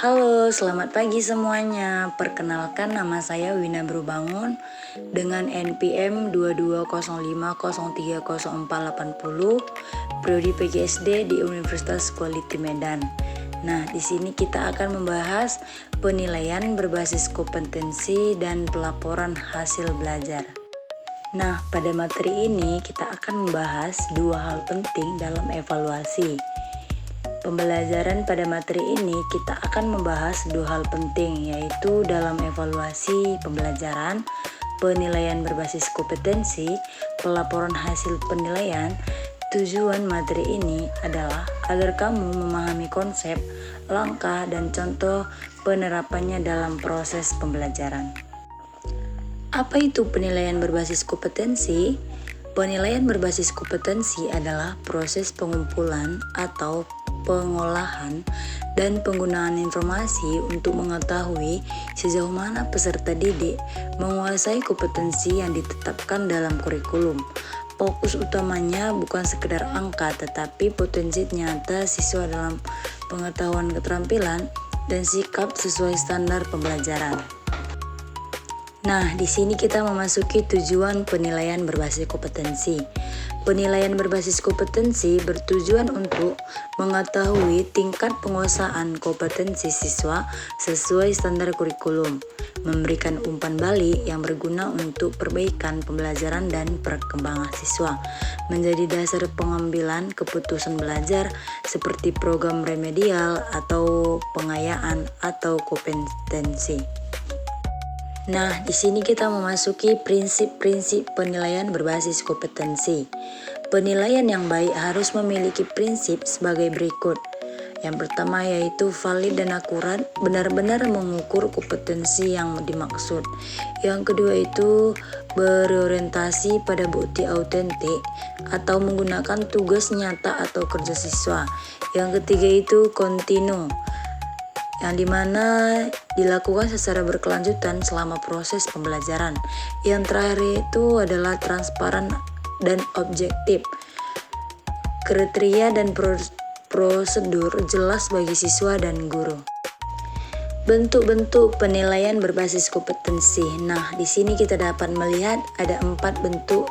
Halo, selamat pagi semuanya. Perkenalkan, nama saya Wina Brubangun dengan NPM 2205030480, prodi PGSD di Universitas Quality Medan. Nah, di sini kita akan membahas penilaian berbasis kompetensi dan pelaporan hasil belajar. Nah, pada materi ini kita akan membahas dua hal penting dalam evaluasi. Pembelajaran pada materi ini kita akan membahas dua hal penting, yaitu dalam evaluasi pembelajaran, penilaian berbasis kompetensi, pelaporan hasil penilaian. Tujuan materi ini adalah agar kamu memahami konsep, langkah, dan contoh penerapannya dalam proses pembelajaran. Apa itu penilaian berbasis kompetensi? Penilaian berbasis kompetensi adalah proses pengumpulan atau pengolahan dan penggunaan informasi untuk mengetahui sejauh mana peserta didik menguasai kompetensi yang ditetapkan dalam kurikulum. Fokus utamanya bukan sekedar angka, tetapi potensi nyata siswa dalam pengetahuan keterampilan dan sikap sesuai standar pembelajaran. Nah, di sini kita memasuki tujuan penilaian berbasis kompetensi. Penilaian berbasis kompetensi bertujuan untuk mengetahui tingkat penguasaan kompetensi siswa sesuai standar kurikulum, memberikan umpan balik yang berguna untuk perbaikan pembelajaran dan perkembangan siswa, menjadi dasar pengambilan keputusan belajar seperti program remedial atau pengayaan atau kompetensi. Nah, di sini kita memasuki prinsip-prinsip penilaian berbasis kompetensi. Penilaian yang baik harus memiliki prinsip sebagai berikut. Yang pertama yaitu valid dan akurat, benar-benar mengukur kompetensi yang dimaksud. Yang kedua itu berorientasi pada bukti autentik atau menggunakan tugas nyata atau kerja siswa. Yang ketiga itu kontinu, yang dimana dilakukan secara berkelanjutan selama proses pembelajaran. Yang terakhir itu adalah transparan dan objektif. Kriteria dan prosedur jelas bagi siswa dan guru. Bentuk-bentuk penilaian berbasis kompetensi. Nah, di sini kita dapat melihat ada 4 bentuk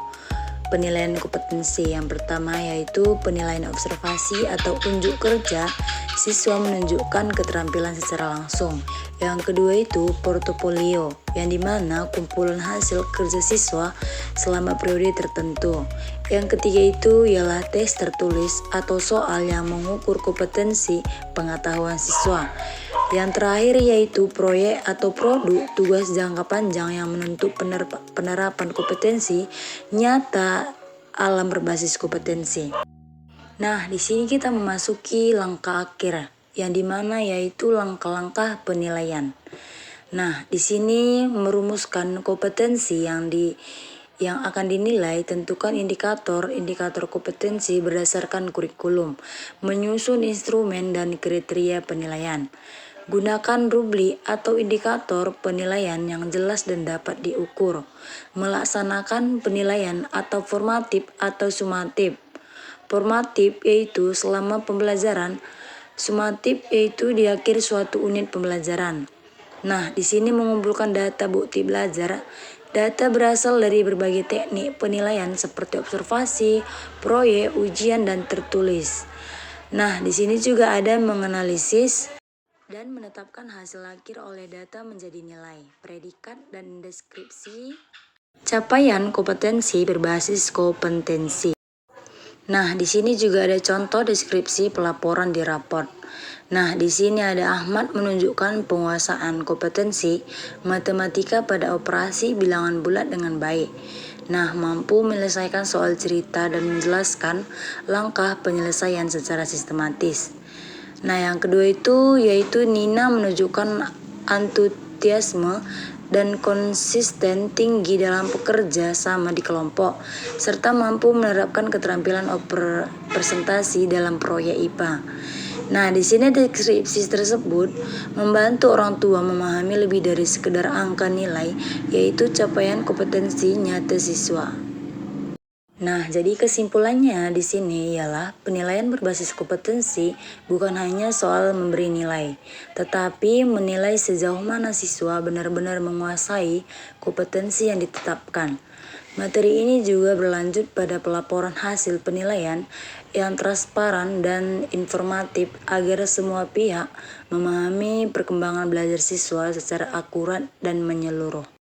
penilaian kompetensi. Yang pertama yaitu penilaian observasi atau unjuk kerja, siswa menunjukkan keterampilan secara langsung. Yang kedua itu portofolio, yang dimana kumpulan hasil kerja siswa selama periode tertentu. Yang ketiga itu ialah tes tertulis atau soal yang mengukur kompetensi pengetahuan siswa. Yang terakhir yaitu proyek atau produk tugas jangka panjang yang menuntut penerapan kompetensi nyata alam berbasis kompetensi. Nah, di sini kita memasuki langkah akhir, yang dimana yaitu langkah-langkah penilaian. Nah, di sini merumuskan kompetensi yang akan dinilai, tentukan indikator kompetensi berdasarkan kurikulum, menyusun instrumen dan kriteria penilaian. Gunakan rubrik atau indikator penilaian yang jelas dan dapat diukur. Melaksanakan penilaian atau formatif atau sumatif. Formatif yaitu selama pembelajaran, sumatif yaitu di akhir suatu unit pembelajaran. Nah, di sini mengumpulkan data bukti belajar. Data berasal dari berbagai teknik penilaian seperti observasi, proyek, ujian, dan tertulis. Nah, di sini juga ada menganalisis dan menetapkan hasil akhir oleh data menjadi nilai, predikat, dan deskripsi capaian kompetensi berbasis kompetensi. Nah, di sini juga ada contoh deskripsi pelaporan di raport. Nah, di sini ada Ahmad menunjukkan penguasaan kompetensi matematika pada operasi bilangan bulat dengan baik. Nah, mampu menyelesaikan soal cerita dan menjelaskan langkah penyelesaian secara sistematis. Nah, yang kedua itu yaitu Nina menunjukkan antusiasme dan konsisten tinggi dalam pekerja sama di kelompok, serta mampu menerapkan keterampilan presentasi dalam proyek IPA. Nah, di sini deskripsi tersebut membantu orang tua memahami lebih dari sekedar angka nilai, yaitu capaian kompetensi nyata siswa. Nah, jadi kesimpulannya di sini ialah penilaian berbasis kompetensi bukan hanya soal memberi nilai, tetapi menilai sejauh mana siswa benar-benar menguasai kompetensi yang ditetapkan. Materi ini juga berlanjut pada pelaporan hasil penilaian yang transparan dan informatif agar semua pihak memahami perkembangan belajar siswa secara akurat dan menyeluruh.